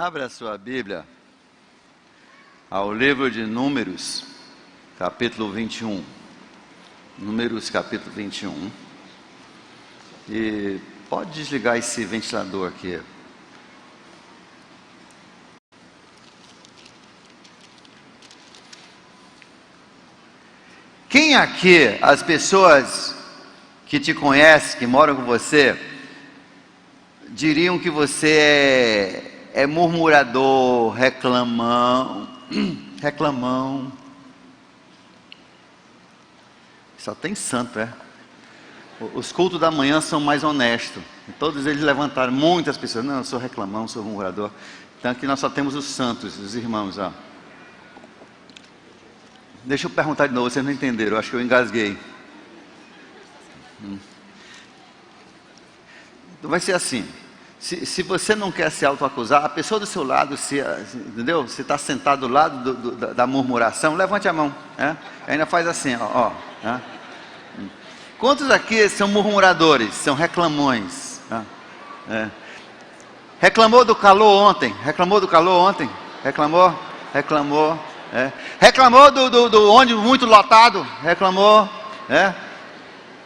Abra a sua Bíblia ao livro de Números, capítulo 21. Números, capítulo 21. E pode desligar esse ventilador aqui. Quem aqui, as pessoas que te conhecem, que moram com você, diriam que você é murmurador, reclamão. Só tem santo, é? Os cultos da manhã são mais honestos. Todos eles levantaram, muitas pessoas. Não, eu sou reclamão, sou murmurador. Então aqui nós só temos os santos, os irmãos, ó. Deixa eu perguntar de novo, vocês não entenderam, eu acho que eu engasguei. Então vai ser assim. Se você não quer se autoacusar, a pessoa do seu lado, entendeu? Você está sentado do lado da murmuração, levante a mão. Ainda faz assim, ó. Quantos aqui são murmuradores, são reclamões? Reclamou do calor ontem? Reclamou? Reclamou do ônibus muito lotado? Reclamou?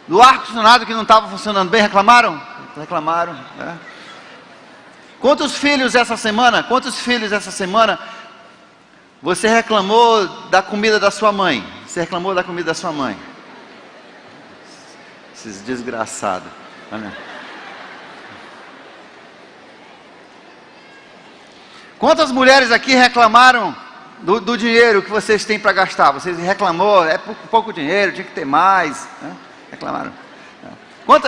Do ar-condicionado que não estava funcionando bem? Reclamaram? Quantos filhos essa semana você reclamou da comida da sua mãe? Você reclamou da comida da sua mãe? Esses desgraçados. Quantas mulheres aqui reclamaram do dinheiro que vocês têm para gastar? Vocês reclamou, é pouco dinheiro, tinha que ter mais. Reclamaram.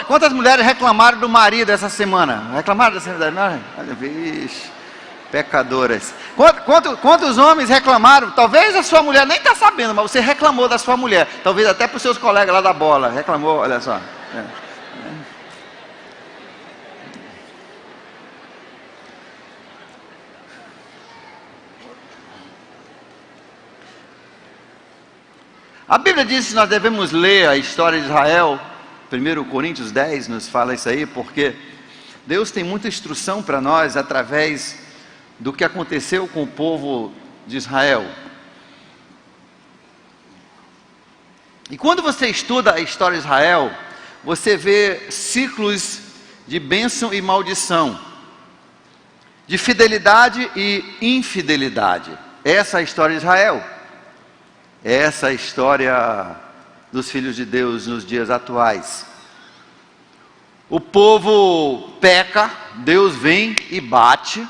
Quantas mulheres reclamaram do marido essa semana? Reclamaram dessa semana? Olha, vixe, pecadoras. Quantos homens reclamaram? Talvez a sua mulher nem está sabendo, mas você reclamou da sua mulher. Talvez até para os seus colegas lá da bola. Reclamou, olha só. A Bíblia diz que nós devemos ler a história de Israel. 1 Coríntios 10 nos fala isso aí, porque Deus tem muita instrução para nós através do que aconteceu com o povo de Israel. E quando você estuda a história de Israel, você vê ciclos de bênção e maldição, de fidelidade e infidelidade. Essa é a história de Israel. Essa é a história dos filhos de Deus nos dias atuais. O povo peca, Deus vem e bate.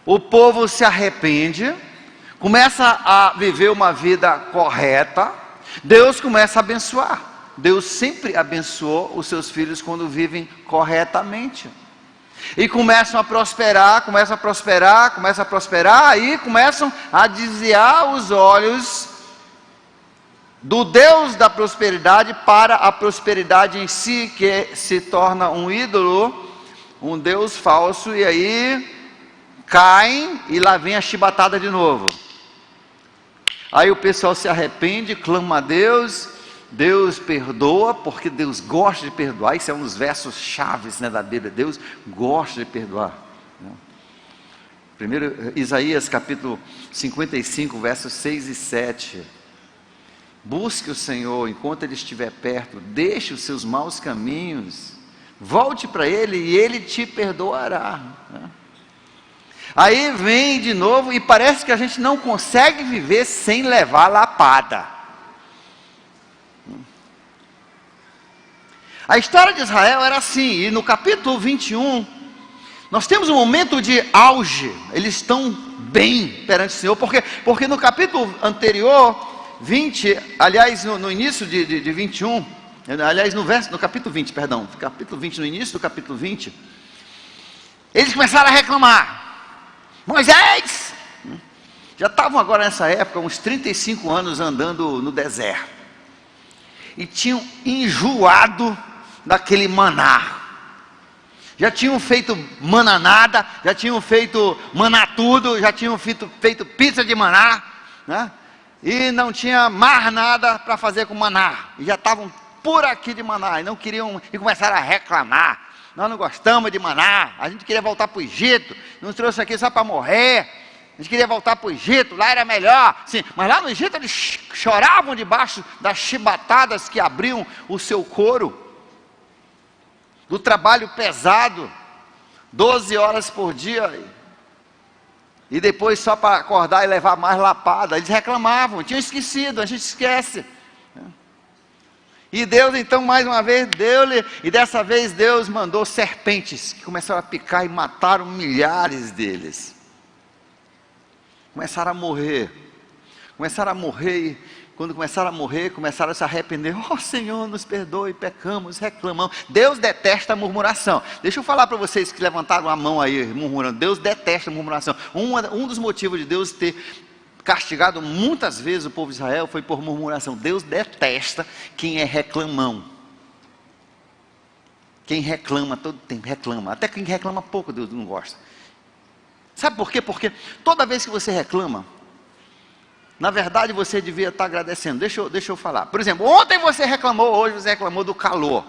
O povo se arrepende, começa a viver uma vida correta. Deus começa a abençoar. Deus sempre abençoou os seus filhos quando vivem corretamente. E começam a prosperar, aí começam a desviar os olhos do Deus da prosperidade para a prosperidade em si, que se torna um ídolo, um Deus falso, e aí caem e lá vem a chibatada de novo. Aí o pessoal se arrepende, clama a Deus, Deus perdoa, porque Deus gosta de perdoar. Isso é um dos versos chaves, da Bíblia. Deus gosta de perdoar. Primeiro, Isaías capítulo 55, versos 6 e 7. Busque o Senhor enquanto Ele estiver perto, deixe os seus maus caminhos, volte para Ele e Ele te perdoará. Aí vem de novo e parece que a gente não consegue viver sem levar lapada. A história de Israel era assim, e no capítulo 21, nós temos um momento de auge. Eles estão bem perante o Senhor, porque no capítulo anterior, 20, aliás, no início de 21, aliás, no capítulo 20, capítulo 20, no início do capítulo 20, eles começaram a reclamar. Moisés! Já estavam agora nessa época, uns 35 anos andando no deserto, e tinham enjoado daquele maná. Já tinham feito mananada, já tinham feito maná tudo, já tinham feito pizza de maná, e não tinha mais nada para fazer com maná, e já estavam por aqui de maná, e não queriam, e começaram a reclamar. nós não gostamos de maná, a gente queria voltar para o Egito, nos trouxe aqui só para morrer, a gente queria voltar para o Egito, lá era melhor, sim, mas lá no Egito eles choravam debaixo das chibatadas que abriam o seu couro, do trabalho pesado, 12 horas por dia, e depois só para acordar e levar mais lapada. Eles reclamavam, tinham esquecido, a gente esquece. E Deus então mais uma vez deu-lhe, e dessa vez Deus mandou serpentes, que começaram a picar e mataram milhares deles. Começaram a morrer, e quando começaram a morrer, começaram a se arrepender. Oh Senhor, nos perdoe, pecamos, reclamamos. Deus detesta a murmuração. Deixa eu falar para vocês que levantaram a mão aí, murmurando. Deus detesta a murmuração. Um dos motivos de Deus ter castigado muitas vezes o povo de Israel foi por murmuração. Deus detesta quem é reclamão. Quem reclama todo tempo, reclama. Até quem reclama pouco, Deus não gosta. Sabe por quê? Porque toda vez que você reclama, na verdade você devia estar agradecendo. Deixa eu falar. Por exemplo, ontem você reclamou, hoje você reclamou do calor.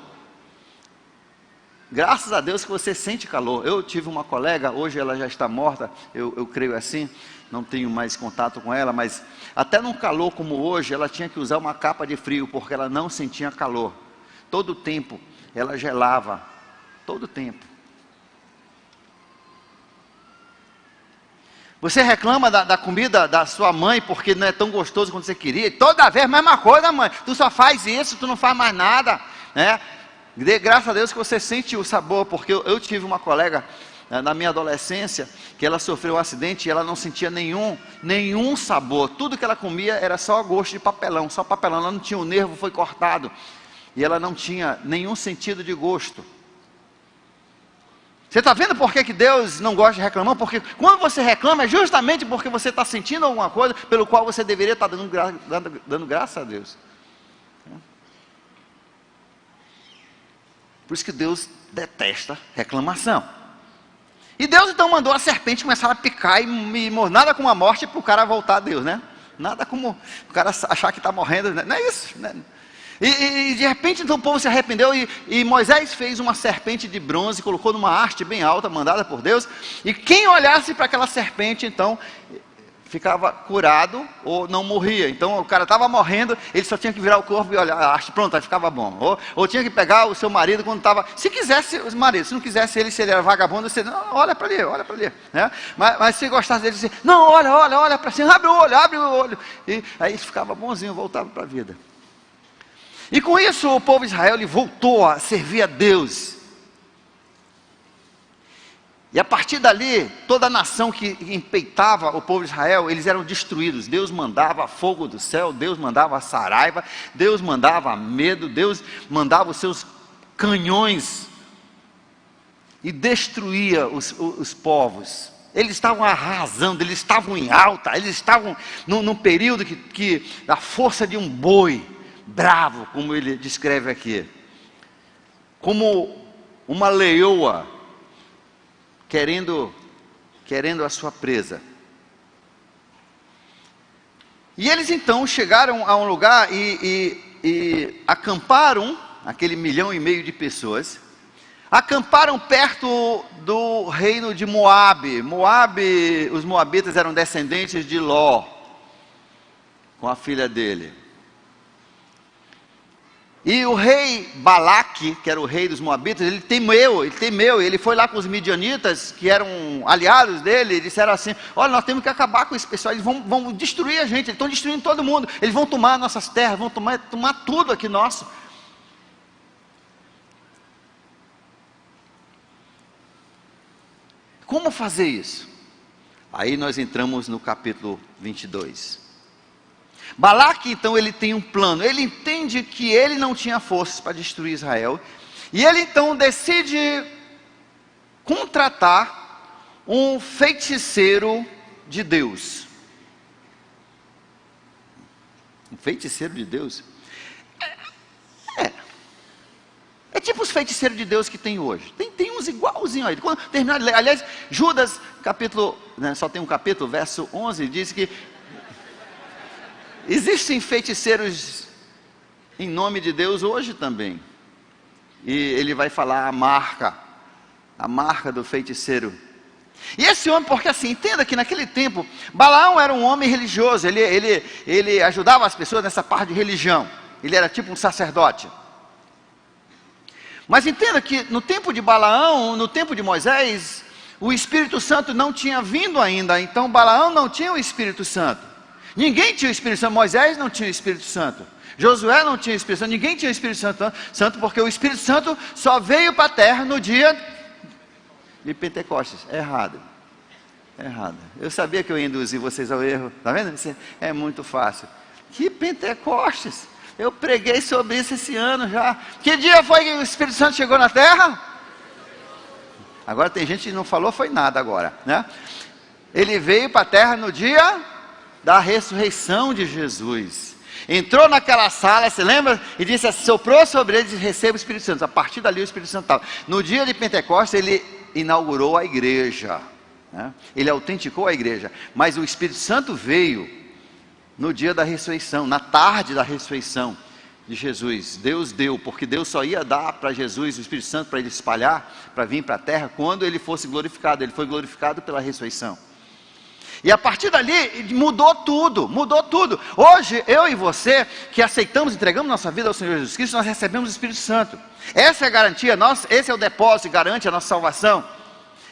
Graças a Deus que você sente calor. Eu tive uma colega, hoje ela já está morta, eu creio assim, não tenho mais contato com ela, mas até num calor como hoje, ela tinha que usar uma capa de frio, porque ela não sentia calor. Todo o tempo, ela gelava, todo o tempo. Você reclama da comida da sua mãe, porque não é tão gostoso quanto você queria, e toda vez a mesma coisa, mãe, tu só faz isso, tu não faz mais nada, né? Graças a Deus que você sente o sabor, porque eu tive uma colega, na minha adolescência, que ela sofreu um acidente e ela não sentia nenhum sabor, tudo que ela comia era só gosto de papelão, ela não tinha, o nervo foi cortado, e ela não tinha nenhum sentido de gosto. Você está vendo por que Deus não gosta de reclamar? Porque quando você reclama é justamente porque você está sentindo alguma coisa pelo qual você deveria estar dando graça a Deus. Por isso que Deus detesta reclamação. E Deus então mandou a serpente começar a picar e nada como a morte para o cara voltar a Deus, né? Nada como o cara achar que está morrendo, né? Não é isso, né? E de repente então o povo se arrependeu e Moisés fez uma serpente de bronze, colocou numa haste bem alta, mandada por Deus, e quem olhasse para aquela serpente então ficava curado ou não morria. Então o cara estava morrendo, ele só tinha que virar o corpo e olhar a haste, pronto, aí ficava bom. Ou tinha que pegar o seu marido quando estava, se quisesse o marido, se não quisesse ele, se ele era vagabundo, você, não, olha para ali, né? Mas se gostasse dele, você, não, olha para cima, abre o olho, e aí ficava bonzinho, voltava para a vida. E com isso o povo de Israel ele voltou a servir a Deus. E a partir dali, toda a nação que empeitava o povo de Israel, eles eram destruídos. Deus mandava fogo do céu, Deus mandava saraiva, Deus mandava medo, Deus mandava os seus canhões e destruía os povos. Eles estavam arrasando, eles estavam em alta, eles estavam num período que a força de um boi bravo, como ele descreve aqui, como uma leoa querendo a sua presa. E eles então chegaram a um lugar e acamparam, aquele 1,5 milhão de pessoas, acamparam perto do reino de Moabe. Os moabitas eram descendentes de Ló, com a filha dele. E o rei Balaque, que era o rei dos moabitas, ele temeu, ele foi lá com os midianitas, que eram aliados dele, e disseram assim, olha, nós temos que acabar com esse pessoal, eles vão destruir a gente, eles estão destruindo todo mundo, eles vão tomar nossas terras, vão tomar tudo aqui nosso. Como fazer isso? Aí nós entramos no capítulo 22. Balaque então ele tem um plano, ele entende que ele não tinha forças para destruir Israel, e ele então decide contratar um feiticeiro de Deus. Um feiticeiro de Deus? É tipo os feiticeiros de Deus que tem hoje. Tem uns igualzinho aí. Quando terminar de ler, aliás, Judas, capítulo, né, só tem um capítulo, verso 11, diz que existem feiticeiros em nome de Deus hoje também. E ele vai falar a marca a marca do feiticeiro. E esse homem, porque assim, entenda que naquele tempo, Balaão era um homem religioso, ele ajudava as pessoas nessa parte de religião, ele era tipo um sacerdote. Mas entenda que no tempo de Balaão, no tempo de Moisés, o Espírito Santo não tinha vindo ainda, então Balaão não tinha o Espírito Santo. Ninguém tinha o Espírito Santo, Moisés não tinha o Espírito Santo, Josué não tinha o Espírito Santo, ninguém tinha o Espírito Santo, porque o Espírito Santo só veio para a terra no dia de Pentecostes. Errado. Eu sabia que eu ia induzir vocês ao erro, está vendo? É muito fácil. Que Pentecostes? Eu preguei sobre isso esse ano já. Que dia foi que o Espírito Santo chegou na terra? Agora tem gente que não falou, foi nada agora, né? Ele veio para a terra no dia da ressurreição de Jesus. Entrou naquela sala, se lembra? E disse assim, soprou sobre eles e receba o Espírito Santo. A partir dali o Espírito Santo estava. No dia de Pentecostes ele inaugurou a igreja, né? Ele autenticou a igreja. Mas o Espírito Santo veio no dia da ressurreição, na tarde da ressurreição de Jesus. Deus deu, porque Deus só ia dar para Jesus o Espírito Santo para ele espalhar, para vir para a terra, quando ele fosse glorificado. Ele foi glorificado pela ressurreição. E a partir dali, mudou tudo. Hoje, eu e você, que aceitamos, entregamos nossa vida ao Senhor Jesus Cristo, nós recebemos o Espírito Santo. Essa é a garantia, esse é o depósito que garante a nossa salvação.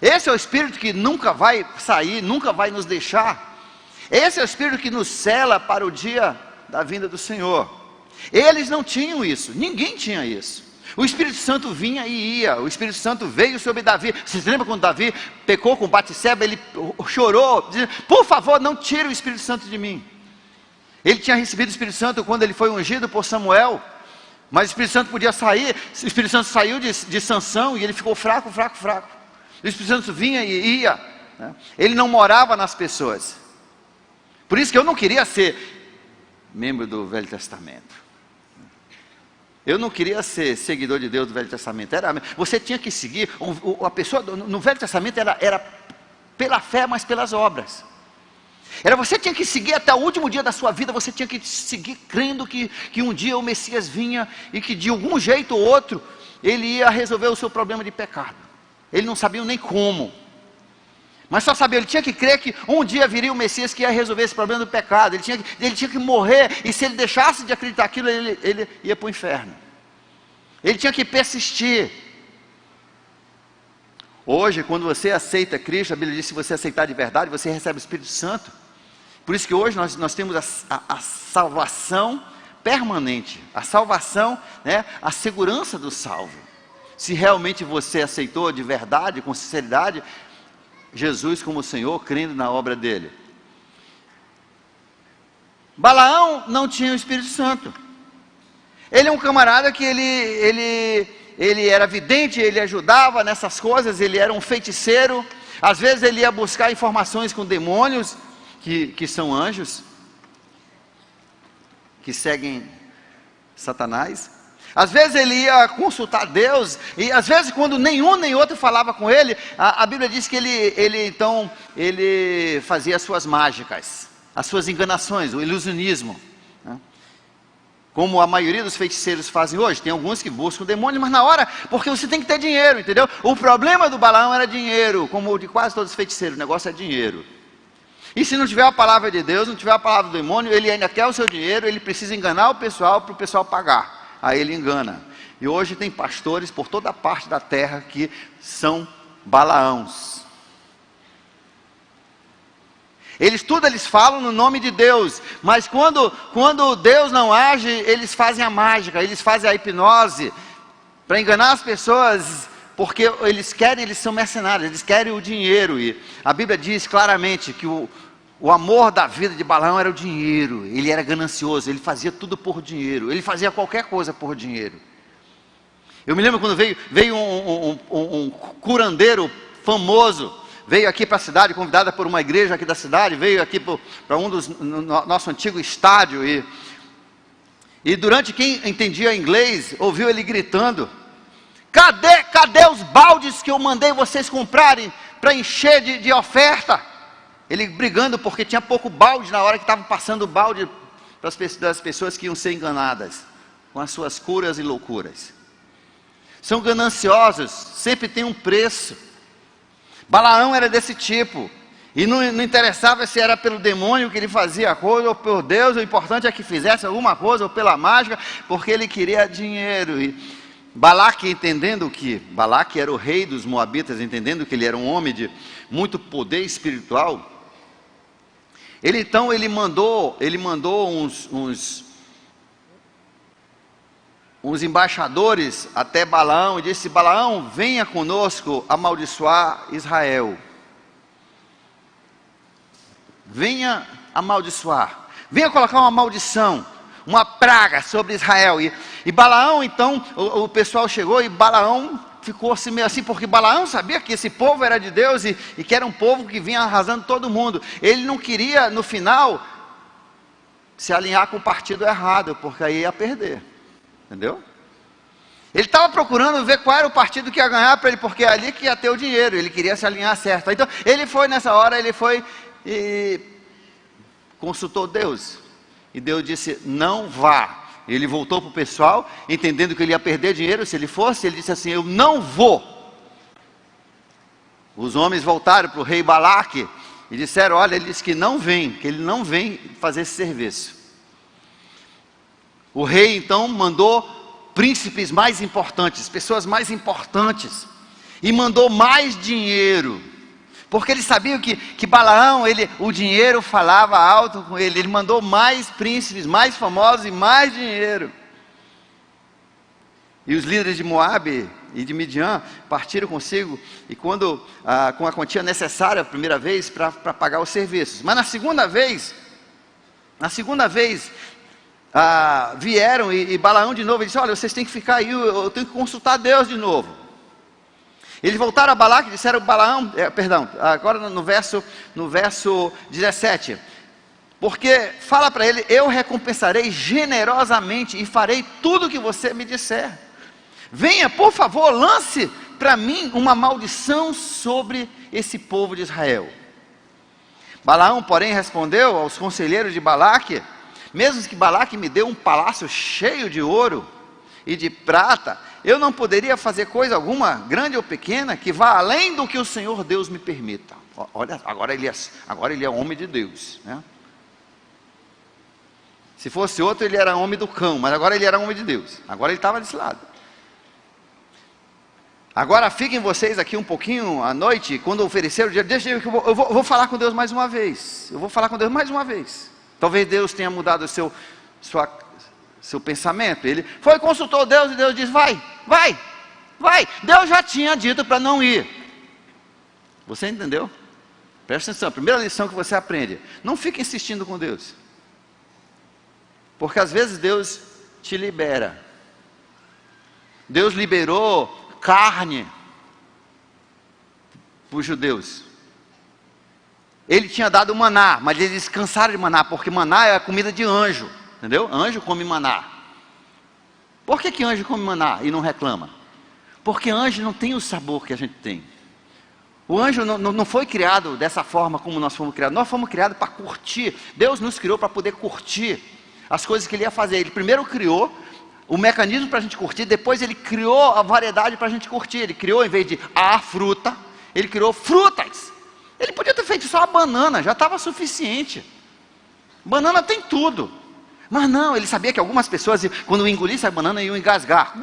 Esse é o Espírito que nunca vai sair, nunca vai nos deixar. Esse é o Espírito que nos sela para o dia da vinda do Senhor. Eles não tinham isso, ninguém tinha isso. O Espírito Santo vinha e ia, o Espírito Santo veio sobre Davi. Você se lembra quando Davi pecou com Batseba, ele chorou, dizendo, por favor, não tire o Espírito Santo de mim. Ele tinha recebido o Espírito Santo quando ele foi ungido por Samuel, mas o Espírito Santo podia sair, o Espírito Santo saiu de Sansão e ele ficou fraco. O Espírito Santo vinha e ia, né? Ele não morava nas pessoas. Por isso que eu não queria ser membro do Velho Testamento. Eu não queria ser seguidor de Deus do Velho Testamento. Você tinha que seguir, a pessoa no Velho Testamento era pela fé, mas pelas obras. Você tinha que seguir até o último dia da sua vida, você tinha que seguir crendo que um dia o Messias vinha e que de algum jeito ou outro ele ia resolver o seu problema de pecado. Ele não sabia nem como. Mas só sabia, ele tinha que crer que um dia viria o Messias que ia resolver esse problema do pecado. Ele tinha que morrer, e se ele deixasse de acreditar aquilo, ele ia para o inferno. Ele tinha que persistir. Hoje, quando você aceita Cristo, a Bíblia diz que se você aceitar de verdade, você recebe o Espírito Santo. Por isso que hoje nós temos a salvação permanente. A salvação, né, a segurança do salvo. Se realmente você aceitou de verdade, com sinceridade, Jesus como Senhor, crendo na obra dele. Balaão não tinha o Espírito Santo. Ele é um camarada que ele era vidente, ele ajudava nessas coisas, ele era um feiticeiro. Às vezes ele ia buscar informações com demônios, que são anjos, que seguem Satanás. Às vezes ele ia consultar Deus, e às vezes quando nenhum nem outro falava com ele, a Bíblia diz que ele fazia as suas mágicas, as suas enganações, o ilusionismo, né? Como a maioria dos feiticeiros fazem hoje. Tem alguns que buscam demônios, mas na hora, porque você tem que ter dinheiro, entendeu? O problema do Balaão era dinheiro, como o de quase todos os feiticeiros, o negócio é dinheiro. E se não tiver a palavra de Deus, não tiver a palavra do demônio, ele ainda quer o seu dinheiro, ele precisa enganar o pessoal para o pessoal pagar. Aí ele engana. E hoje tem pastores por toda parte da terra que são Balaãos. Eles falam no nome de Deus, mas quando Deus não age, eles fazem a mágica, eles fazem a hipnose, para enganar as pessoas, porque eles são mercenários, eles querem o dinheiro. E a Bíblia diz claramente que o amor da vida de Balaão era o dinheiro. Ele era ganancioso, ele fazia tudo por dinheiro, ele fazia qualquer coisa por dinheiro. Eu me lembro quando veio um curandeiro famoso, veio aqui para a cidade, convidado por uma igreja aqui da cidade, veio aqui para nosso antigo estádio, e durante, quem entendia inglês, ouviu ele gritando, cadê os baldes que eu mandei vocês comprarem, para encher de oferta? Ele brigando porque tinha pouco balde, na hora que estavam passando o balde das pessoas que iam ser enganadas, com as suas curas e loucuras. são gananciosos, sempre tem um preço. Balaão era desse tipo, e não interessava se era pelo demônio que ele fazia a coisa, ou por Deus, o importante é que fizesse alguma coisa, ou pela mágica, porque ele queria dinheiro. E Balaque, entendendo que Balaque era o rei dos Moabitas, entendendo que ele era um homem de muito poder espiritual, ele mandou uns embaixadores até Balaão e disse: Balaão, venha conosco amaldiçoar Israel. Venha amaldiçoar, venha colocar uma maldição, uma praga sobre Israel. E Balaão, então, o pessoal chegou e Balaão ficou assim, meio assim, porque Balaão sabia que esse povo era de Deus e que era um povo que vinha arrasando todo mundo. Ele não queria, no final, se alinhar com o partido errado, porque aí ia perder. Entendeu? Ele estava procurando ver qual era o partido que ia ganhar para ele, porque é ali que ia ter o dinheiro, ele queria se alinhar certo. Então, ele foi nessa hora, ele foi e consultou Deus. E Deus disse: não vá. Ele voltou para o pessoal, entendendo que ele ia perder dinheiro se ele fosse, ele disse assim: eu não vou. Os homens voltaram para o rei Balaque e disseram: olha, ele disse que não vem, que ele não vem fazer esse serviço. O rei então mandou príncipes mais importantes, pessoas mais importantes, e mandou mais dinheiro, porque eles sabiam que Balaão, o dinheiro falava alto com ele. Ele mandou mais príncipes, mais famosos e mais dinheiro. E os líderes de Moabe e de Midian partiram consigo, e com a quantia necessária a primeira vez para pagar os serviços. Mas na segunda vez, vieram e Balaão de novo, ele disse: olha, vocês têm que ficar aí, eu tenho que consultar Deus de novo. Eles voltaram a Balaque e disseram: Balaão, agora no verso 17, porque fala para ele: eu recompensarei generosamente e farei tudo o que você me disser. Venha, por favor, lance para mim uma maldição sobre esse povo de Israel. Balaão, porém, respondeu aos conselheiros de Balaque: mesmo que Balaque me dê um palácio cheio de ouro e de prata, eu não poderia fazer coisa alguma, grande ou pequena, que vá além do que o Senhor Deus me permita. Olha, agora ele é homem de Deus, né? Se fosse outro, ele era homem do cão, mas agora ele era homem de Deus. Agora ele estava desse lado. Agora fiquem vocês aqui um pouquinho à noite, quando ofereceram o dinheiro, deixa eu vou falar com Deus mais uma vez. Eu vou falar com Deus mais uma vez. Talvez Deus tenha mudado o seu pensamento. Ele foi, consultou Deus, e Deus disse: vai. Deus já tinha dito para não ir. Você entendeu? Presta atenção, a primeira lição que você aprende: não fique insistindo com Deus, porque às vezes Deus te libera. Deus liberou carne para os judeus. Ele tinha dado maná, mas eles cansaram de maná, porque maná é a comida de anjo, entendeu? Anjo come maná. Por que anjo come maná e não reclama? Porque anjo não tem o sabor que a gente tem. O anjo não foi criado dessa forma como nós fomos criados. Nós fomos criados para curtir. Deus nos criou para poder curtir as coisas que Ele ia fazer. Ele primeiro criou o mecanismo para a gente curtir, depois Ele criou a variedade para a gente curtir. Ele criou, em vez de a fruta, Ele criou frutas. Ele podia ter feito só a banana, já estava suficiente. Banana tem tudo. Mas não, ele sabia que algumas pessoas, quando engolissem a banana, iam engasgar.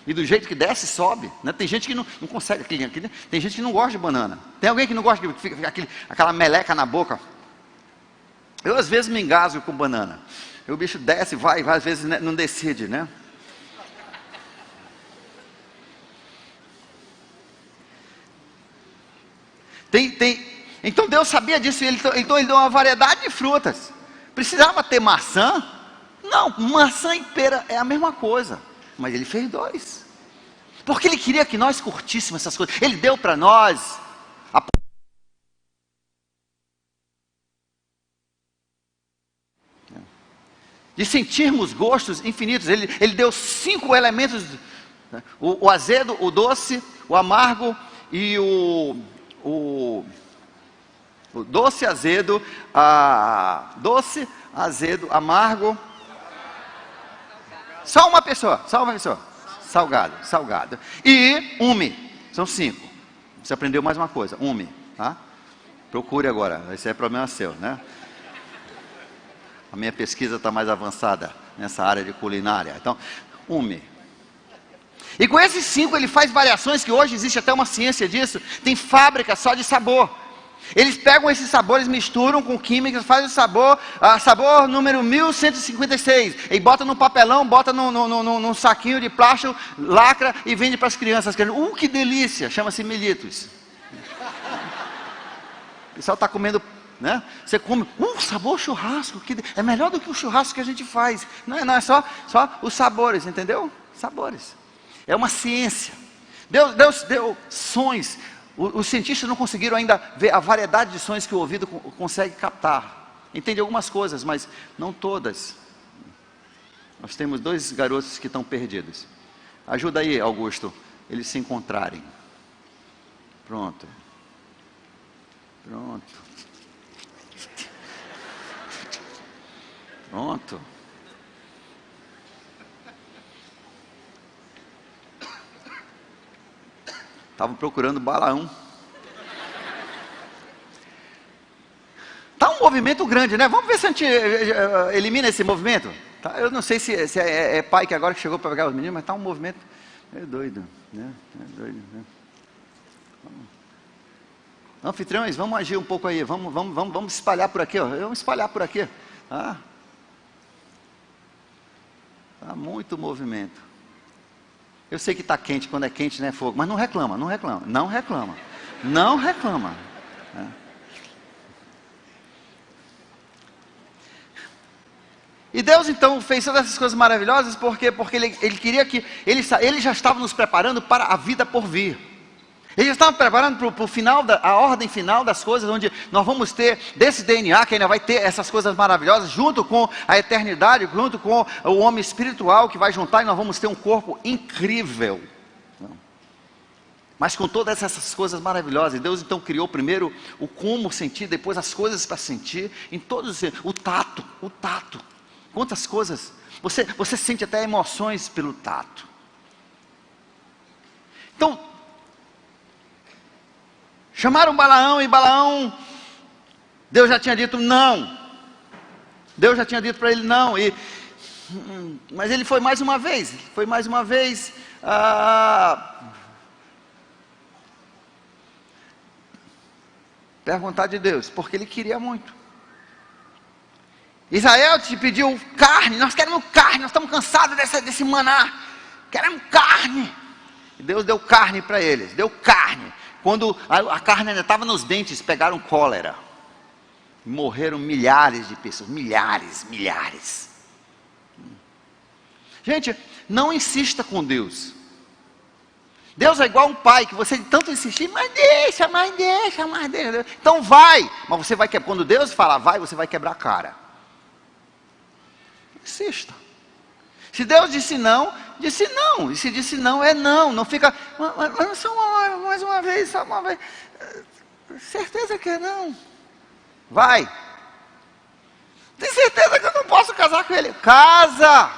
E do jeito que desce, sobe. Tem gente que não consegue. Tem gente que não gosta de banana. Tem alguém que não gosta de ficar aquela meleca na boca. Eu às vezes me engasgo com banana. O bicho desce, vai, às vezes não decide, né? Então Deus sabia disso, então Ele deu uma variedade de frutas. Precisava ter maçã? Não, maçã e pera é a mesma coisa, mas Ele fez 2, porque Ele queria que nós curtíssemos essas coisas. Ele deu para nós de sentirmos gostos infinitos. Ele deu 5 elementos: o azedo, o doce, o amargo e o doce, azedo, amargo. Só uma pessoa. salgado. E Umi, são 5. Você aprendeu mais uma coisa, Umi, tá? Procure agora, esse é problema seu, né? A minha pesquisa está mais avançada nessa área de culinária. Então, Umi. E com esses 5 ele faz variações que hoje existe até uma ciência disso. Tem fábrica só de sabor. Eles pegam esses sabores, misturam com químicas, fazem o sabor número 1156. E bota no papelão, bota num saquinho de plástico, lacra e vende para as crianças. Que delícia! Chama-se Melitos. O pessoal está comendo, né? Você come, sabor churrasco, é melhor do que o churrasco que a gente faz. Não é só os sabores, entendeu? Sabores. É uma ciência. Deus deu sons. Os cientistas não conseguiram ainda ver a variedade de sons que o ouvido consegue captar. Entende algumas coisas, mas não todas. Nós temos 2 garotos que estão perdidos. Ajuda aí, Augusto, eles se encontrarem. Pronto. Estavam procurando Balaão. Está um movimento grande, né? Vamos ver se a gente elimina esse movimento. Tá? Eu não sei se é pai que agora que chegou para pegar os meninos, mas está um movimento doido, né? Anfitriões, vamos agir um pouco aí. Vamos espalhar por aqui, ó. Vamos espalhar por aqui. Tá muito movimento. Eu sei que está quente, quando é quente não é fogo, mas não reclama. E Deus então fez todas essas coisas maravilhosas, porque Ele queria que, Ele já estava nos preparando para a vida por vir. Ele já estava preparando para o final, a ordem final das coisas, onde nós vamos ter desse DNA, que ainda vai ter essas coisas maravilhosas, junto com a eternidade, junto com o homem espiritual que vai juntar, e nós vamos ter um corpo incrível. Mas com todas essas coisas maravilhosas, Deus então criou primeiro o como sentir, depois as coisas para sentir, em todos o tato. Quantas coisas, você sente até emoções pelo tato. Então, chamaram Balaão, e Balaão, Deus já tinha dito não. Deus já tinha dito para ele não. Mas ele foi mais uma vez. Perguntar de Deus, porque ele queria muito. Israel te pediu carne, nós queremos carne, nós estamos cansados desse maná. Queremos carne. E Deus deu carne para eles, deu carne. Quando a carne ainda estava nos dentes, pegaram cólera. Morreram milhares de pessoas, milhares. Gente, não insista com Deus. Deus é igual um pai, que você de tanto insistir, mas deixa. Então vai, mas você vai quebrar. Quando Deus fala vai, você vai quebrar a cara. Insista. Se Deus disse não. E se disse não, é não. Não fica, mas só mais uma vez. Certeza que é não. Vai. Tem certeza que eu não posso casar com ele? Casa.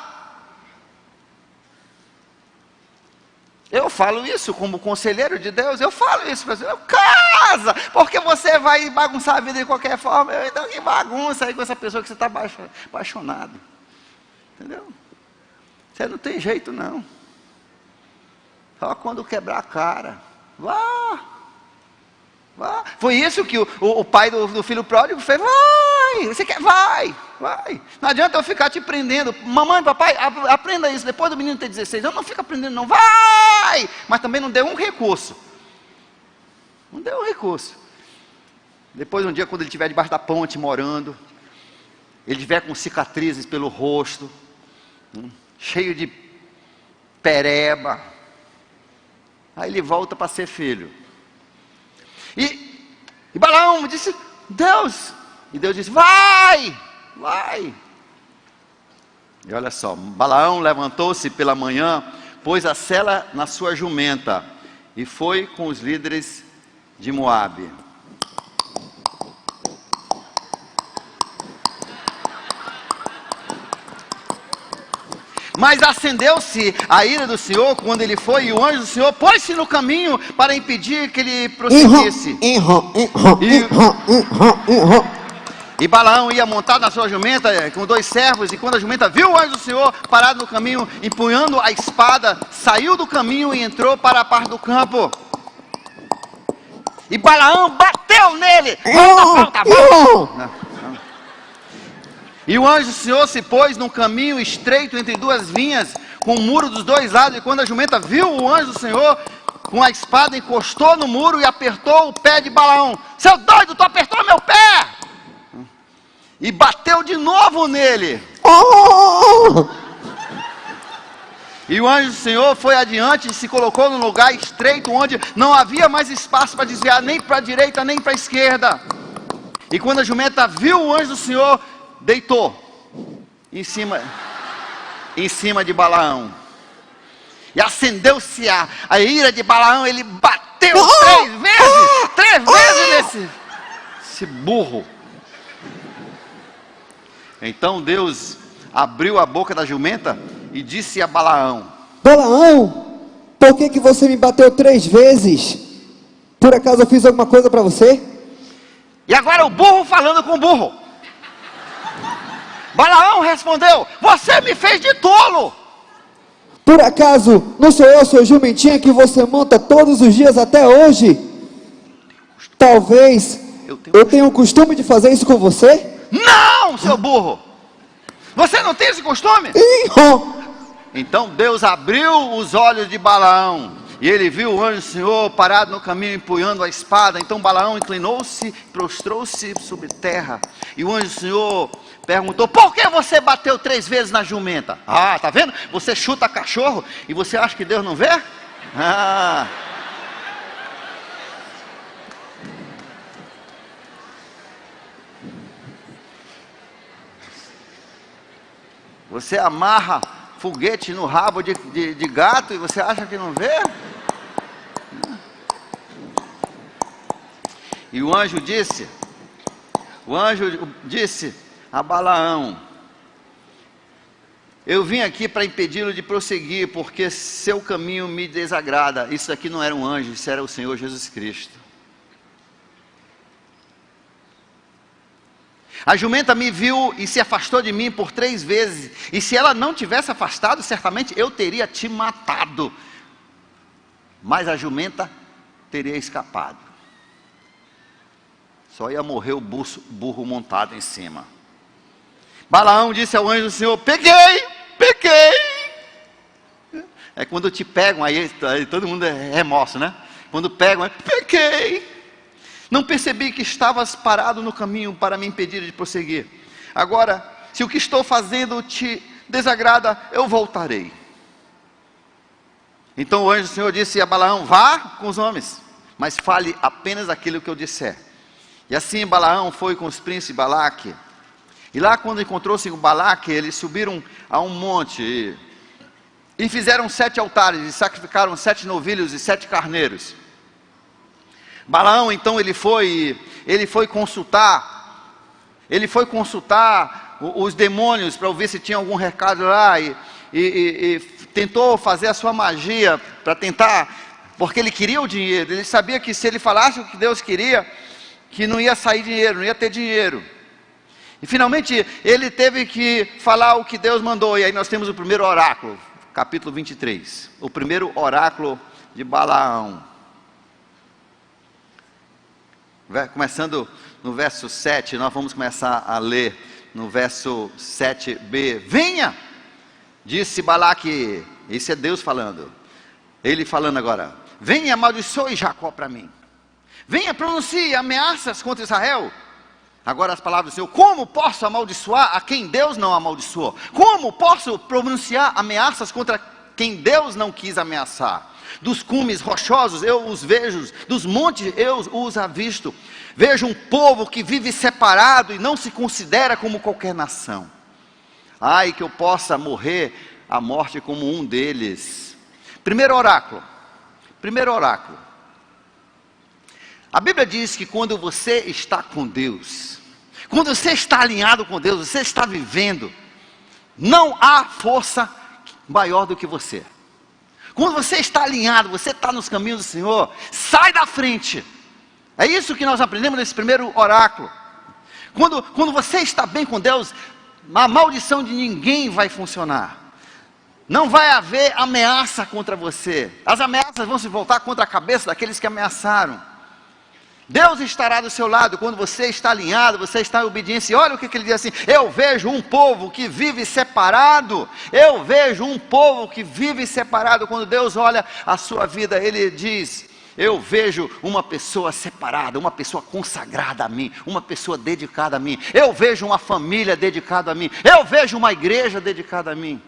Eu falo isso como conselheiro de Deus. Eu falo isso para você. Casa. Porque você vai bagunçar a vida de qualquer forma. Então que bagunça aí com essa pessoa que você está apaixonado. Entendeu? Você não tem jeito não. Só quando quebrar a cara. Vá. Foi isso que o pai do filho pródigo fez. Vai. Você quer? Vai. Não adianta eu ficar te prendendo. Mamãe, papai, aprenda isso. Depois do menino ter 16 anos, não fica aprendendo não. Vai. Mas também não deu um recurso. Depois um dia, quando ele estiver debaixo da ponte morando, ele estiver com cicatrizes pelo rosto, cheio de pereba, aí ele volta para ser filho. E Balaão disse, Deus, e Deus disse, vai. E olha só, Balaão levantou-se pela manhã, pôs a sela na sua jumenta, e foi com os líderes de Moabe. Mas acendeu-se a ira do Senhor quando ele foi, e o anjo do Senhor pôs-se no caminho para impedir que ele prosseguisse. E Balaão ia montado na sua jumenta com 2 servos, e quando a jumenta viu o anjo do Senhor parado no caminho, empunhando a espada, saiu do caminho e entrou para a parte do campo. E Balaão bateu nele. Volta. E o anjo do Senhor se pôs num caminho estreito entre 2 vinhas, com um muro dos 2 lados, e quando a jumenta viu o anjo do Senhor, com a espada encostou no muro e apertou o pé de Balaão. Seu doido, tu apertou meu pé! E bateu de novo nele. E o anjo do Senhor foi adiante e se colocou num lugar estreito, onde não havia mais espaço para desviar, nem para a direita, nem para a esquerda. E quando a jumenta viu o anjo do Senhor, deitou em cima de Balaão. E acendeu-se a ira de Balaão. Ele bateu 3 vezes nesse burro. Então Deus abriu a boca da jumenta e disse a Balaão: Balaão, por que você me bateu 3 vezes? Por acaso eu fiz alguma coisa para você? E agora o burro falando com o burro. Balaão respondeu: você me fez de tolo. Por acaso não sou eu sua jumentinha que você monta todos os dias até hoje? Talvez eu tenha o costume de fazer isso com você? Não, seu burro! Você não tem esse costume? Então Deus abriu os olhos de Balaão, e ele viu o anjo do Senhor parado no caminho, empunhando a espada. Então Balaão inclinou-se, prostrou-se sobre terra. E o anjo do Senhor perguntou: por que você bateu 3 vezes na jumenta? Ah, tá vendo? Você chuta cachorro e você acha que Deus não vê? Você amarra foguete no rabo de gato e você acha que não vê? E o anjo disse a Balaão: eu vim aqui para impedi-lo de prosseguir, porque seu caminho me desagrada. Isso aqui não era um anjo, isso era o Senhor Jesus Cristo. A jumenta me viu e se afastou de mim por 3 vezes, e se ela não tivesse afastado, certamente eu teria te matado, mas a jumenta teria escapado. Só ia morrer o burro montado em cima. Balaão disse ao anjo do Senhor: peguei. É quando te pegam, aí todo mundo é remorso, né? Quando pegam, peguei. Não percebi que estavas parado no caminho para me impedir de prosseguir. Agora, se o que estou fazendo te desagrada, eu voltarei. Então o anjo do Senhor disse a Balaão: vá com os homens, mas fale apenas aquilo que eu disser. E assim Balaão foi com os príncipes Balaque. E lá, quando encontrou-se com Balaque, eles subiram a um monte e fizeram 7 altares e sacrificaram 7 novilhos e 7 carneiros. Balaão então ele foi consultar os demônios para ver se tinha algum recado lá, e tentou fazer a sua magia para tentar, porque ele queria o dinheiro. Ele sabia que se ele falasse o que Deus queria, que não ia sair dinheiro, não ia ter dinheiro. E finalmente ele teve que falar o que Deus mandou. E aí nós temos o primeiro oráculo, capítulo 23, o primeiro oráculo de Balaão. Começando no verso 7, nós vamos começar a ler no verso 7b. Venha, disse Balaque, esse é Deus falando, ele falando agora: venha, amaldiçoe Jacó para mim, venha, pronuncie ameaças contra Israel. Agora as palavras do Senhor: como posso amaldiçoar a quem Deus não amaldiçoou? Como posso pronunciar ameaças contra quem Deus não quis ameaçar? Dos cumes rochosos eu os vejo, dos montes eu os avisto. Vejo um povo que vive separado e não se considera como qualquer nação. Ai, que eu possa morrer a morte como um deles. Primeiro oráculo. A Bíblia diz que quando você está com Deus, quando você está alinhado com Deus, você está vivendo, não há força maior do que você. Quando você está alinhado, você está nos caminhos do Senhor, sai da frente. É isso que nós aprendemos nesse primeiro oráculo. Quando você está bem com Deus, a maldição de ninguém vai funcionar. Não vai haver ameaça contra você. As ameaças vão se voltar contra a cabeça daqueles que ameaçaram. Deus estará do seu lado quando você está alinhado, você está em obediência. E olha o que ele diz assim: eu vejo um povo que vive separado. Eu vejo um povo que vive separado. Quando Deus olha a sua vida, Ele diz: eu vejo uma pessoa separada, uma pessoa consagrada a mim, uma pessoa dedicada a mim. Eu vejo uma família dedicada a mim. Eu vejo uma igreja dedicada a mim.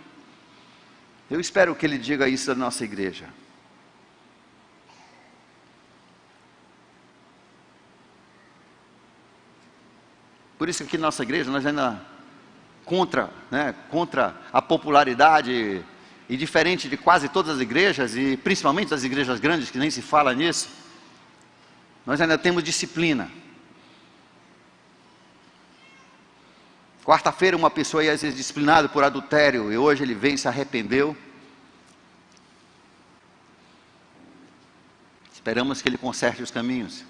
Eu espero que Ele diga isso da nossa igreja. Por isso que aqui na nossa igreja nós ainda contra a popularidade, e diferente de quase todas as igrejas, e principalmente das igrejas grandes, que nem se fala nisso, nós ainda temos disciplina. Quarta-feira uma pessoa ia ser disciplinada por adultério, e hoje ele veio e se arrependeu. Esperamos que ele conserte os caminhos.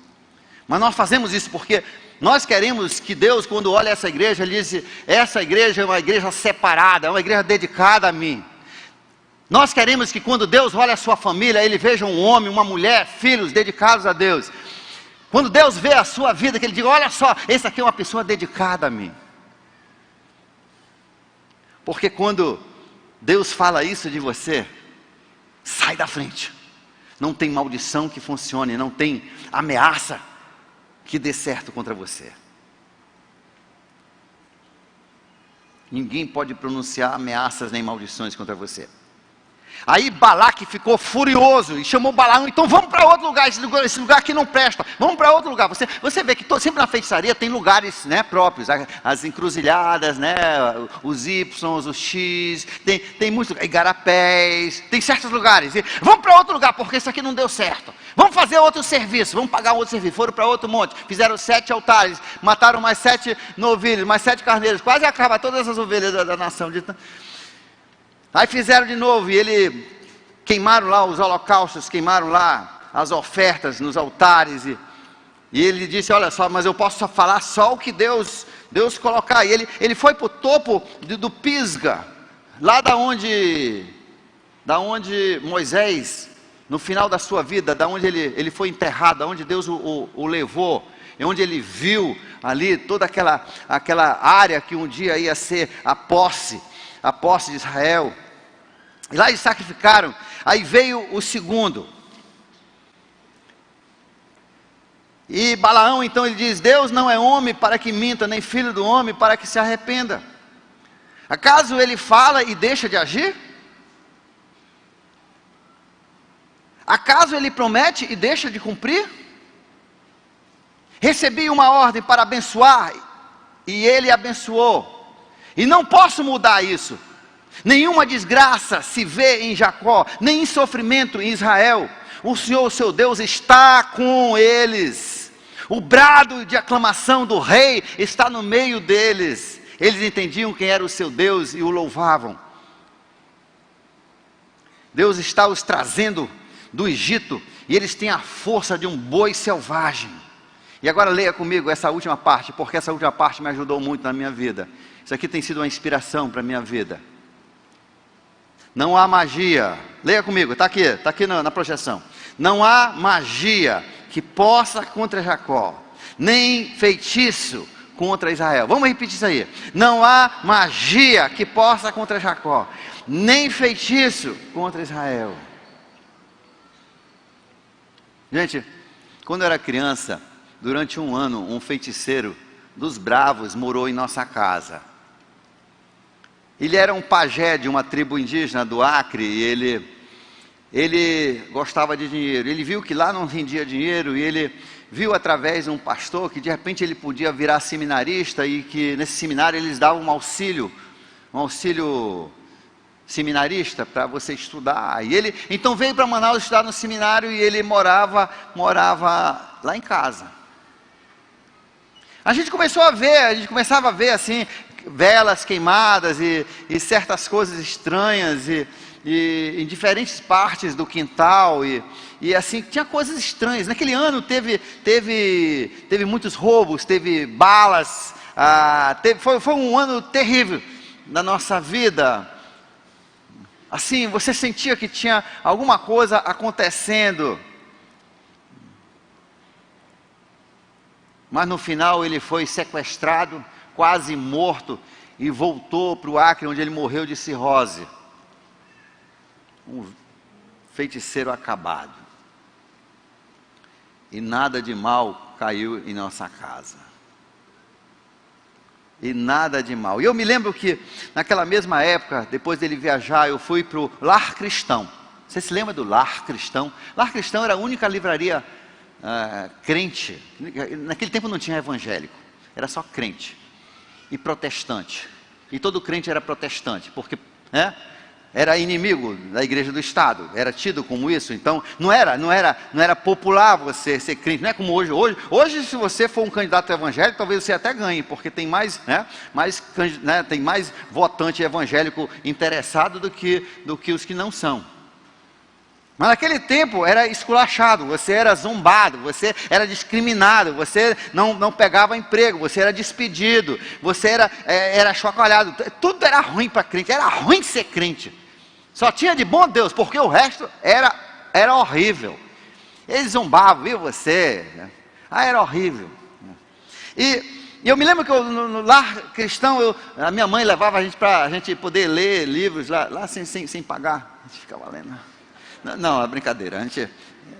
Mas nós fazemos isso porque nós queremos que Deus, quando olha essa igreja, Ele diz: essa igreja é uma igreja separada, é uma igreja dedicada a mim. Nós queremos que quando Deus olha a sua família, Ele veja um homem, uma mulher, filhos dedicados a Deus. Quando Deus vê a sua vida, que Ele diga: olha só, esse aqui é uma pessoa dedicada a mim. Porque quando Deus fala isso de você, sai da frente. Não tem maldição que funcione, não tem ameaça que dê certo contra você. Ninguém pode pronunciar ameaças nem maldições contra você. Aí Balaque ficou furioso e chamou Balaão: então vamos para outro lugar, esse lugar aqui não presta, vamos para outro lugar. Você vê que sempre na feitiçaria tem lugares, né, próprios, as encruzilhadas, né, os Y, os X, tem muitos, igarapés, tem certos lugares. E vamos para outro lugar, porque isso aqui não deu certo. Vamos fazer outro serviço, vamos pagar outro serviço. Foram para outro monte, fizeram 7 altares, mataram mais 7 novilhos, mais 7 carneiros, quase acaba todas as ovelhas da nação. Aí fizeram de novo, e queimaram lá os holocaustos, queimaram lá as ofertas nos altares, e ele disse: olha só, mas eu posso só falar só o que Deus colocar. E ele foi para o topo do Pisga, lá da onde Moisés, no final da sua vida, da onde ele foi enterrado, da onde Deus o levou, e onde ele viu ali toda aquela área que um dia ia ser a posse de Israel. E lá eles sacrificaram. Aí veio o segundo. E Balaão então ele diz: Deus não é homem para que minta, nem filho do homem para que se arrependa. Acaso ele fala e deixa de agir? Acaso ele promete e deixa de cumprir? Recebi uma ordem para abençoar, e ele abençoou, e não posso mudar isso. Nenhuma desgraça se vê em Jacó, nem sofrimento em Israel. O Senhor, o seu Deus, está com eles. O brado de aclamação do rei está no meio deles. Eles entendiam quem era o seu Deus e o louvavam. Deus está os trazendo do Egito, e eles têm a força de um boi selvagem. E agora leia comigo essa última parte, porque essa última parte me ajudou muito na minha vida. Isso aqui tem sido uma inspiração para a minha vida. Não há magia, leia comigo, está aqui na projeção. Não há magia que possa contra Jacó, nem feitiço contra Israel. Vamos repetir isso aí. Não há magia que possa contra Jacó, nem feitiço contra Israel. Gente, quando eu era criança, durante um ano, um feiticeiro dos bravos morou em nossa casa. Ele era um pajé de uma tribo indígena do Acre, e ele gostava de dinheiro. Ele viu que lá não rendia dinheiro, e ele viu através de um pastor que de repente ele podia virar seminarista, e que nesse seminário eles davam um auxílio seminarista para você estudar. E ele então veio para Manaus estudar no seminário, e ele morava lá em casa. A gente começava a ver assim, velas queimadas e certas coisas estranhas e em diferentes partes do quintal e assim, tinha coisas estranhas. Naquele ano teve muitos roubos, teve balas, foi um ano terrível na nossa vida. Assim, você sentia que tinha alguma coisa acontecendo. Mas no final ele foi sequestrado, quase morto, e voltou para o Acre, onde ele morreu de cirrose. Um feiticeiro acabado. E nada de mal caiu em nossa casa. E nada de mal. E eu me lembro que naquela mesma época, depois dele viajar, eu fui para o Lar Cristão. Você se lembra do Lar Cristão? Lar Cristão era a única livraria crente. Naquele tempo não tinha evangélico, era só crente e protestante. E todo crente era protestante, porque era inimigo da igreja do Estado, era tido como isso. Então não era popular você ser crente, não é como hoje. Hoje, se você for um candidato evangélico, talvez você até ganhe, porque tem tem mais votante evangélico interessado do que os que não são. Mas naquele tempo era esculachado, você era zombado, você era discriminado, você não pegava emprego, você era despedido, você era chacoalhado. Tudo era ruim para crente, era ruim ser crente. Só tinha de bom Deus, porque o resto era horrível. Eles zombavam, viu você? Era horrível. E eu me lembro que no Lar Cristão, a minha mãe levava a gente para a gente poder ler livros lá sem pagar. A gente ficava lendo. Não, é brincadeira.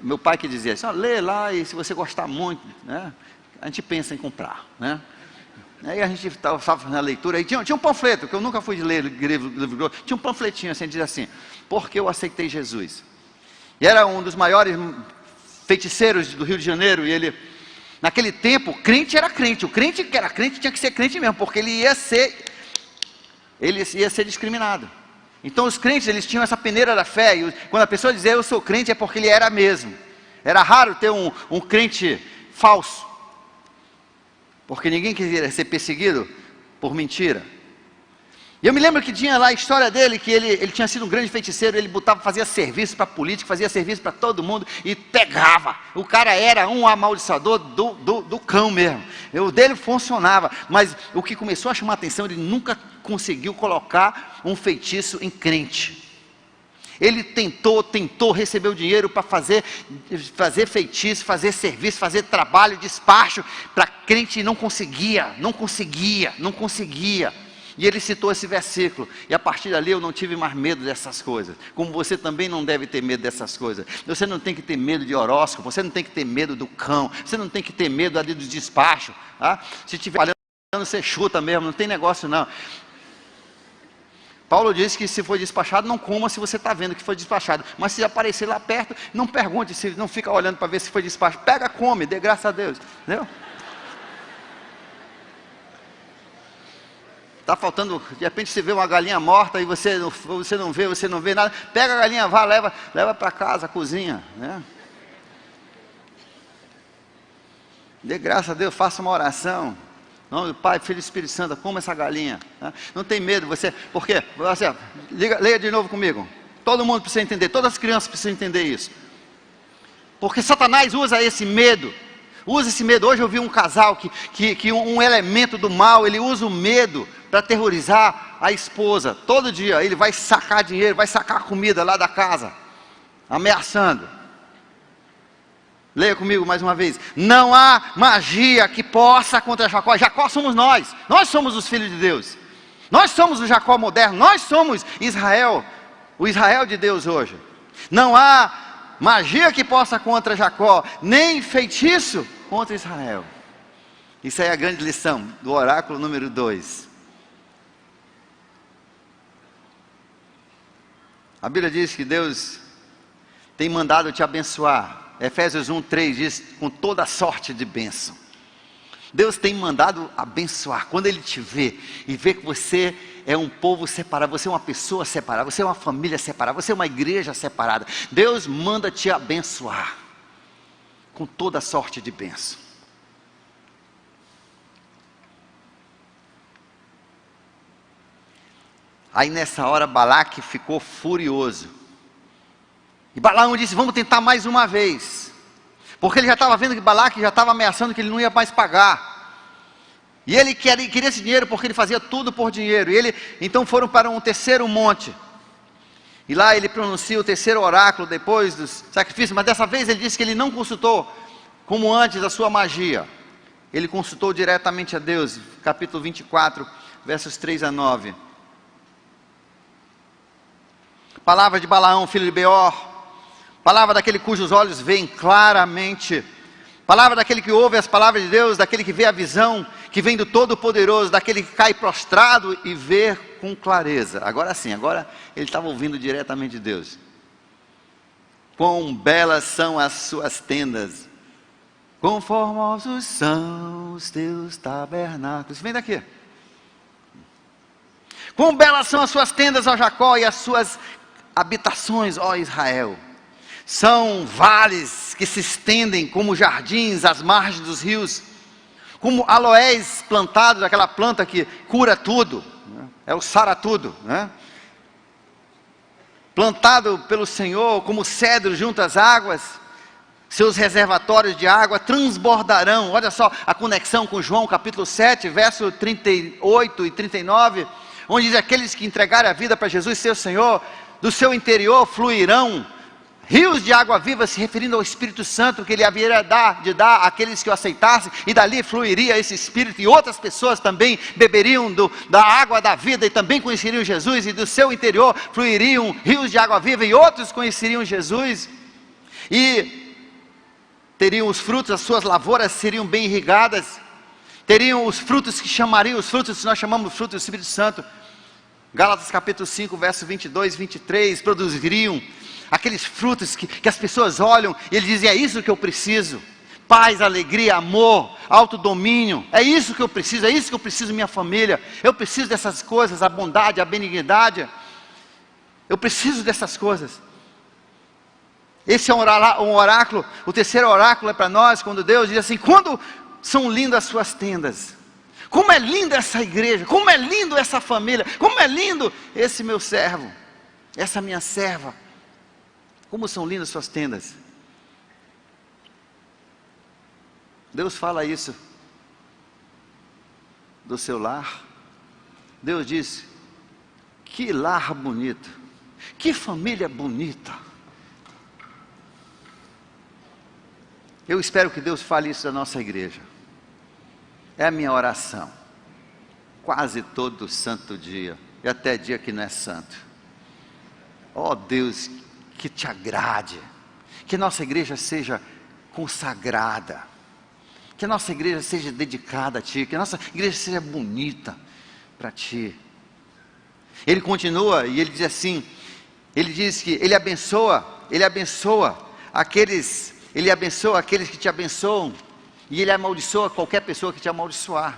Meu pai que dizia assim, lê lá e se você gostar muito, a gente pensa em comprar, Aí a gente estava fazendo a leitura, e tinha um panfleto, que eu nunca fui de ler livro, tinha um panfletinho assim, dizia assim, porque eu aceitei Jesus. E era um dos maiores feiticeiros do Rio de Janeiro, e ele, naquele tempo, crente era crente, o crente que era crente tinha que ser crente mesmo, porque ele ia ser discriminado. Então os crentes, eles tinham essa peneira da fé, e quando a pessoa dizia eu sou crente, é porque ele era mesmo. Era raro ter um crente falso, porque ninguém queria ser perseguido por mentira. E eu me lembro que tinha lá a história dele, que ele tinha sido um grande feiticeiro, ele fazia serviço para político, fazia serviço para todo mundo, e pegava. O cara era um amaldiçoador do cão mesmo. O dele funcionava, mas o que começou a chamar a atenção, ele nunca conseguiu colocar um feitiço em crente. Ele tentou, recebeu dinheiro para fazer feitiço, fazer serviço, fazer trabalho, despacho para crente, e não conseguia. E ele citou esse versículo, e a partir dali eu não tive mais medo dessas coisas, como você também não deve ter medo dessas coisas. Você não tem que ter medo de horóscopo, você não tem que ter medo do cão, você não tem que ter medo ali do despacho, se estiver falhando você chuta mesmo, não tem negócio não. Paulo disse que se for despachado, não coma se você está vendo que foi despachado, mas se aparecer lá perto, não pergunte, não fica olhando para ver se foi despachado, pega, come, dê graças a Deus, entendeu? Está faltando, de repente você vê uma galinha morta e você não vê nada, pega a galinha, vá, leva para casa, cozinha, Dê graças a Deus, faça uma oração. Em nome do Pai, Filho e Espírito Santo, coma essa galinha. Não tem medo, por quê? Leia de novo comigo. Todo mundo precisa entender, todas as crianças precisam entender isso. Porque Satanás usa esse medo. Hoje eu vi um casal que um elemento do mal, ele usa o medo para aterrorizar a esposa. Todo dia ele vai sacar dinheiro, vai sacar comida lá da casa, ameaçando. Leia comigo mais uma vez. Não há magia que possa contra Jacó. Jacó somos nós somos os filhos de Deus. Nós somos o Jacó moderno, nós somos Israel, o Israel de Deus hoje. Não há magia que possa contra Jacó, nem feitiço contra Israel. Isso aí é a grande lição do oráculo número 2. A Bíblia diz que Deus tem mandado te abençoar. Efésios 1:3 diz, com toda sorte de bênção. Deus tem mandado abençoar. Quando Ele te vê e vê que você é um povo separado, você é uma pessoa separada, você é uma família separada, você é uma igreja separada, Deus manda te abençoar com toda sorte de bênção. Aí nessa hora Balaque ficou furioso. E Balaão disse: vamos tentar mais uma vez. Porque ele já estava vendo que Balaque já estava ameaçando que ele não ia mais pagar. E ele queria esse dinheiro porque ele fazia tudo por dinheiro. E então foram para um terceiro monte. E lá ele pronuncia o terceiro oráculo depois dos sacrifícios. Mas dessa vez ele disse que ele não consultou, como antes, a sua magia. Ele consultou diretamente a Deus. Capítulo 24, versos 3 a 9. Palavra de Balaão, filho de Beor. Palavra daquele cujos olhos veem claramente. Palavra daquele que ouve as palavras de Deus, daquele que vê a visão, que vem do Todo-Poderoso, daquele que cai prostrado e vê com clareza. Agora sim, agora ele estava ouvindo diretamente de Deus. Quão belas são as suas tendas, quão formosos são os teus tabernáculos. Vem daqui. Quão belas são as suas tendas, ó Jacó, e as suas habitações, ó Israel. São vales que se estendem como jardins às margens dos rios, como aloés plantados, aquela planta que cura tudo, né? É o sara-tudo, né? Plantado pelo Senhor, como cedro junto às águas. Seus reservatórios de água transbordarão. Olha só a conexão com João capítulo 7, verso 38 e 39, onde diz: aqueles que entregarem a vida para Jesus, seu Senhor, do seu interior fluirão rios de água viva, se referindo ao Espírito Santo que ele haveria de dar àqueles que o aceitassem, e dali fluiria esse Espírito, e outras pessoas também beberiam da água da vida, e também conheceriam Jesus, e do seu interior fluiriam rios de água viva, e outros conheceriam Jesus, e teriam os frutos, as suas lavouras seriam bem irrigadas, teriam os frutos que chamariam, os frutos que nós chamamos de frutos do Espírito Santo. Gálatas capítulo 5, verso 22 e 23, produziriam aqueles frutos que as pessoas olham e eles dizem: é isso que eu preciso, paz, alegria, amor, autodomínio, é isso que eu preciso minha família, eu preciso dessas coisas, a bondade, a benignidade, eu preciso dessas coisas. Esse é um oráculo, o terceiro oráculo é para nós, quando Deus diz assim: quando são lindas as suas tendas, como é linda essa igreja, como é lindo essa família, como é lindo esse meu servo, essa minha serva, como são lindas suas tendas. Deus fala isso do seu lar. Deus diz: que lar bonito, que família bonita. Eu espero que Deus fale isso da nossa igreja. É a minha oração, quase todo santo dia, e até dia que não é santo. Ó Deus, que te agrade, que nossa igreja seja consagrada, que nossa igreja seja dedicada a Ti, que nossa igreja seja bonita para Ti. Ele continua e ele diz assim, ele diz que Ele abençoa aqueles que te abençoam, e Ele amaldiçoa qualquer pessoa que te amaldiçoar.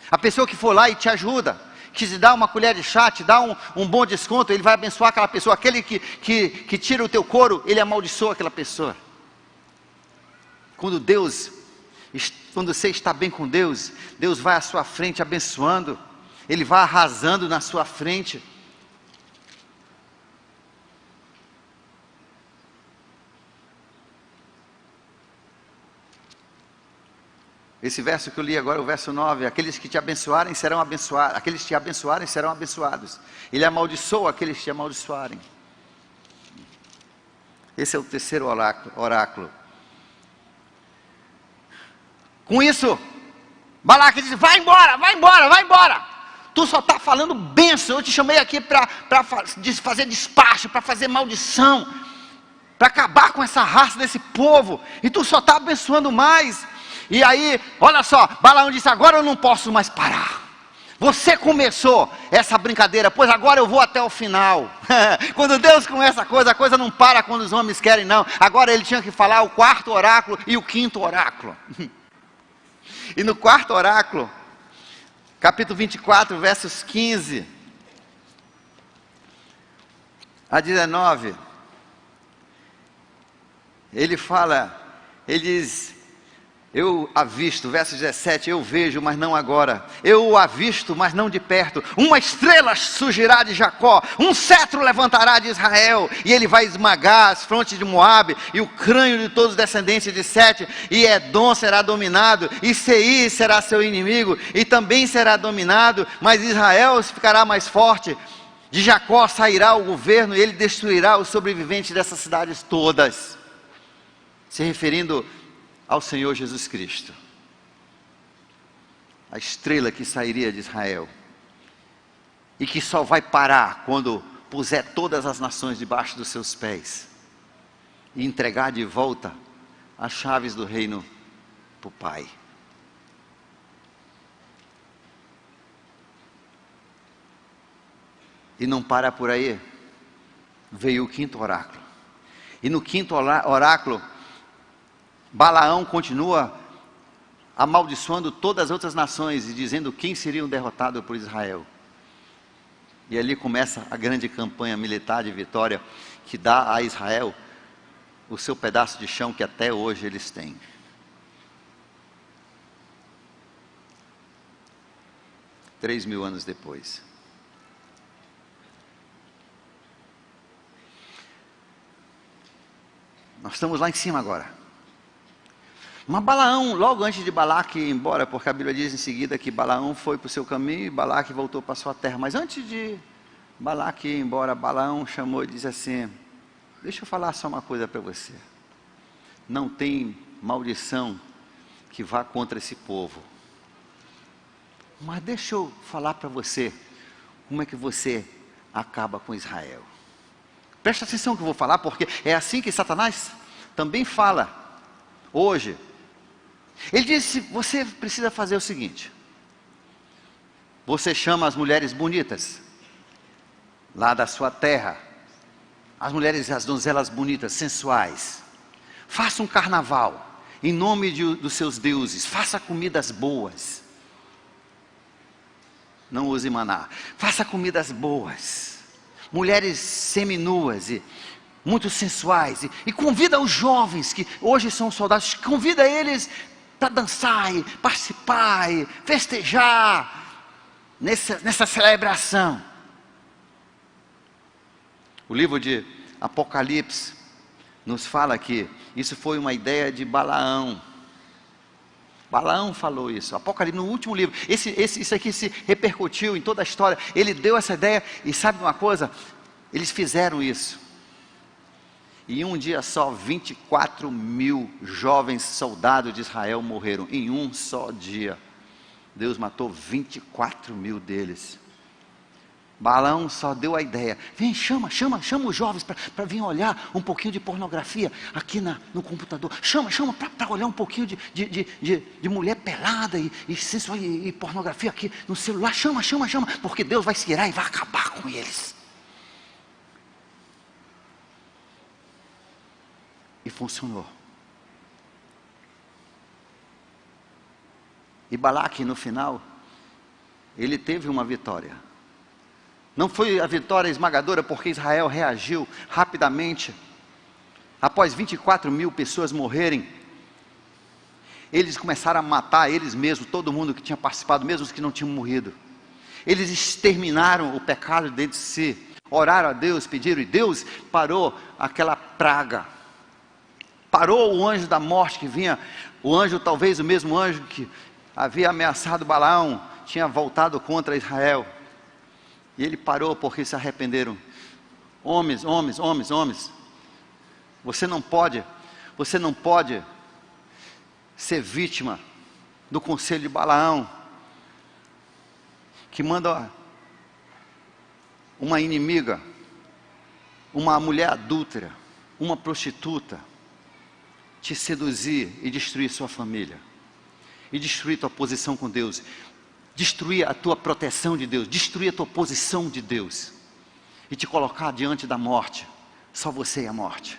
A pessoa que for lá e te ajuda, que te dá uma colher de chá, te dá um bom desconto, Ele vai abençoar aquela pessoa. Aquele que tira o teu couro, Ele amaldiçoa aquela pessoa. Quando você está bem com Deus, Deus vai à sua frente abençoando, Ele vai arrasando na sua frente. Esse verso que eu li agora, o verso 9, aqueles que te abençoarem serão abençoados, aqueles que te abençoarem serão abençoados. Ele amaldiçoa aqueles que te amaldiçoarem. Esse é o terceiro oráculo. Com isso, Balaque diz: vai embora, vai embora, vai embora. Tu só está falando bênção, eu te chamei aqui para fazer despacho, para fazer maldição, para acabar com essa raça desse povo, e tu só está abençoando mais. E aí, olha só, Balaão disse: agora eu não posso mais parar. Você começou essa brincadeira, pois agora eu vou até o final. Quando Deus começa a coisa não para quando os homens querem, não. Agora ele tinha que falar o quarto oráculo e o quinto oráculo. E no quarto oráculo, capítulo 24, versos 15 a 19, ele diz: Eu avisto, verso 17, eu vejo, mas não agora. Eu o avisto, mas não de perto. Uma estrela surgirá de Jacó, um cetro levantará de Israel, e ele vai esmagar as frontes de Moabe, e o crânio de todos os descendentes de Sete, e Edom será dominado, e Seir será seu inimigo, e também será dominado, mas Israel ficará mais forte. De Jacó sairá o governo, e ele destruirá os sobreviventes dessas cidades todas. Se referindo ao Senhor Jesus Cristo, a estrela que sairia de Israel, e que só vai parar quando puser todas as nações debaixo dos seus pés, e entregar de volta as chaves do reino para o Pai. E não para por aí, veio o quinto oráculo, e no quinto oráculo, Balaão continua amaldiçoando todas as outras nações e dizendo quem seriam derrotados por Israel. E ali começa a grande campanha militar de vitória que dá a Israel o seu pedaço de chão que até hoje eles têm. Três mil anos depois. Nós estamos lá em cima agora. Mas Balaão, logo antes de Balaque ir embora, porque a Bíblia diz em seguida que Balaão foi para o seu caminho e Balaque voltou para a sua terra. Mas antes de Balaque ir embora, Balaão chamou e disse assim: deixa eu falar só uma coisa para você. Não tem maldição que vá contra esse povo. Mas deixa eu falar para você como é que você acaba com Israel. Presta atenção no que eu vou falar, porque é assim que Satanás também fala hoje. Ele disse: você precisa fazer o seguinte, você chama as mulheres bonitas lá da sua terra, as mulheres, as donzelas bonitas, sensuais, faça um carnaval em nome dos seus deuses, faça comidas boas, não use maná, faça comidas boas, mulheres seminuas e muito sensuais, e convida os jovens que hoje são soldados, convida eles para dançar, e participar, e festejar nessa celebração. O livro de Apocalipse nos fala que isso foi uma ideia de Balaão. Balaão falou isso, Apocalipse, no último livro. Isso aqui se repercutiu em toda a história. Ele deu essa ideia, e sabe uma coisa? Eles fizeram isso. E em um dia só, 24 mil jovens soldados de Israel morreram. Em um só dia. Deus matou 24 mil deles. Balaão só deu a ideia: vem, chama os jovens para vir olhar um pouquinho de pornografia aqui no computador. Chama para olhar um pouquinho de mulher pelada e sensual e pornografia aqui no celular. Chama, porque Deus vai se irar e vai acabar com eles. E funcionou. E Balaque, no final, ele teve uma vitória. Não foi a vitória esmagadora, porque Israel reagiu rapidamente. Após 24 mil pessoas morrerem, eles começaram a matar eles mesmos, todo mundo que tinha participado, mesmo os que não tinham morrido. Eles exterminaram o pecado dentro de si, oraram a Deus, pediram, e Deus parou aquela praga. Parou o anjo da morte que vinha, o anjo, talvez o mesmo anjo que havia ameaçado Balaão, tinha voltado contra Israel. E ele parou porque se arrependeram. Homens, você não pode ser vítima do conselho de Balaão, que manda uma inimiga, uma mulher adúltera, uma prostituta, te seduzir e destruir sua família, e destruir tua posição com Deus, destruir a tua proteção de Deus, destruir a tua posição de Deus, e te colocar diante da morte, só você e a morte.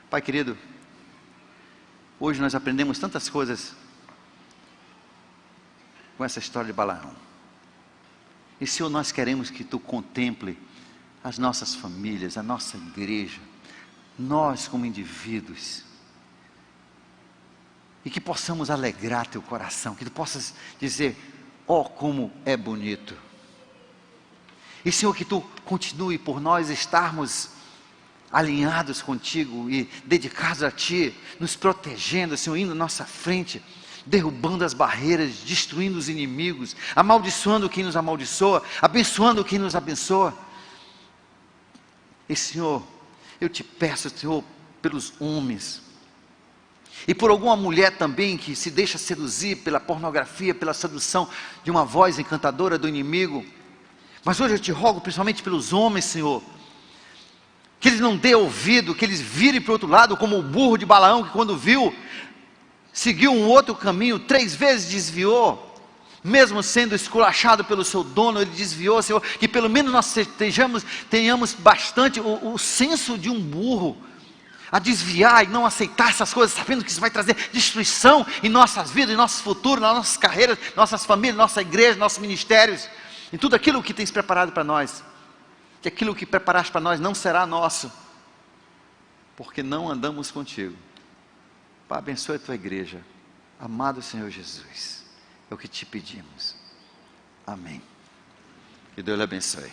Pai querido, hoje nós aprendemos tantas coisas com essa história de Balaão. E Senhor, nós queremos que Tu contemple as nossas famílias, a nossa igreja, nós como indivíduos, e que possamos alegrar teu coração, que tu possas dizer: ó, como é bonito. E Senhor, que tu continue por nós estarmos alinhados contigo e dedicados a ti, nos protegendo, Senhor, indo à nossa frente, derrubando as barreiras, destruindo os inimigos, amaldiçoando quem nos amaldiçoa, abençoando quem nos abençoa. E Senhor, eu te peço, Senhor, pelos homens, e por alguma mulher também que se deixa seduzir pela pornografia, pela sedução de uma voz encantadora do inimigo. Mas hoje eu te rogo principalmente pelos homens, Senhor, que eles não dêem ouvido, que eles virem para o outro lado, como o burro de Balaão, que quando viu, seguiu um outro caminho, 3 vezes desviou, mesmo sendo esculachado pelo seu dono, ele desviou. Senhor, que pelo menos nós tenhamos bastante o senso de um burro, a desviar e não aceitar essas coisas, sabendo que isso vai trazer destruição em nossas vidas, em nosso futuro, nas nossas carreiras, nossas famílias, nossa igreja, nossos ministérios, em tudo aquilo que tens preparado para nós. Que aquilo que preparaste para nós não será nosso, porque não andamos contigo. Pai, abençoe a tua igreja, amado Senhor Jesus, é o que te pedimos, amém. Que Deus lhe abençoe.